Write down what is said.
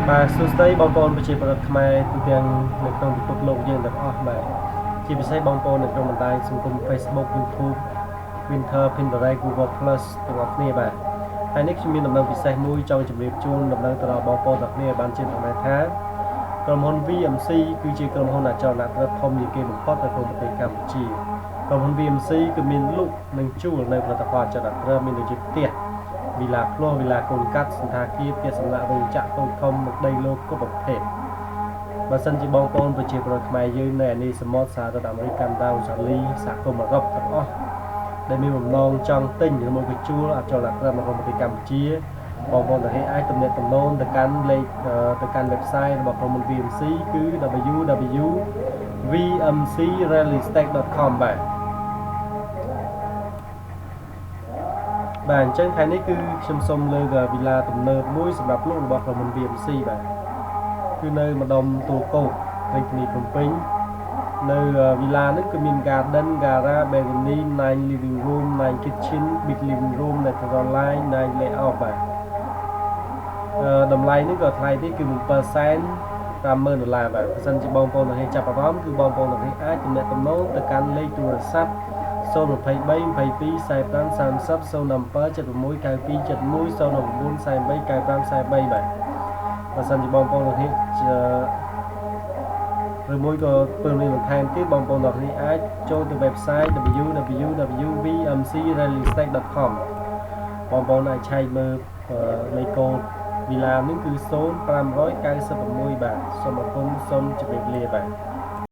បាទសួស្តីបងប្អូនប្រជាពលរដ្ឋខ្មែរទូទាំងនៅក្នុងពិភពលោកយើងទាំងអស់បាទជាពិសេសបងប្អូននៅក្នុងបណ្ដាញសង្គម Facebook YouTube Twitter Pinterest Google Plus ទាំងអស់គ្នាបាទហើយនេះខ្ញុំមានដំណឹងពិសេសមួយចង់ជម្រាបជូនដំណឹងទៅដល់បងប្អូនទាំងគ្នាបានជឿថាក្រុមហ៊ុន VMC គឺជាក្រុមហ៊ុនអចលនទ្រព្យធំជាងគេបំផុតនៅក្នុងប្រទេសកម្ពុជាក្រុមហ៊ុន VMC គឺមានលក់និងជួលនៅផលិតផលអចលនទ្រព្យមានដូចជាផ្ទះវីឡាផ្លោះវីឡាកូនកាត់សន្តាគារផ្ទះសម្នាក់រោងចក្រតូចធំនិងដីលោកគ្រប់ប្រភេទបើសិនជាបងប្អូនប្រជាពលរដ្ឋខ្មែរយើងនៅអានីសមុទ្រសហរដ្ឋអាមេរិកកាណាដាអូស្ត្រាលីសហគមន៍អឺរ៉ុបទាំងអស់ដែលមានបំណងចង់ទិញឬមកជួលអចលនទ្រព្យនៅក្នុងប្រទេសកម្ពុជាបងប្អូនអាចទំនាក់ទំនងទៅកាន់លេខទៅកាន់ website របស់ក្រុមហ៊ុន VMC គឺ www.vmcrealestate.com បាទអញ្ចឹងថ្ងៃនេះគឺខ្ញុំសូមលើកវីឡាទំនើបមួយសម្រាប់លោករបស់ក្រុមហ៊ុន VMC បាទគឺនៅម្ដុំទួលគោករាជធានីភ្នំពេញនៅវីឡានេះគឺមាន garden garage balcony 9 living room 9 kitchen big living room natural light 9 layout បាទតម្លៃនេះក៏ថ្លៃទេគឺ$750,000បាទបើសិនជាបងប្អូនទាំងនេះចាប់អារម្មណ៍គឺបងប្អូនទាំងនេះអាចទំនាក់ទំនងទៅកាន់លេខទូរស័ព្ទ023 22 45 30 017 76 92 71 019 43 95 43បាទបើសិនជាបងប្អូនទាំងនេះឬមួយក៏ពើមានបន្ថែមទៀតបងប្អូនទាំងនេះអាចចូលទៅ website www.vmcrealestate.com បងប្អូនអាចឆែកមើលលេខកូដវីឡានេះគឺ0596បាទសូមអរគុណសូមជម្រាបលាបាទ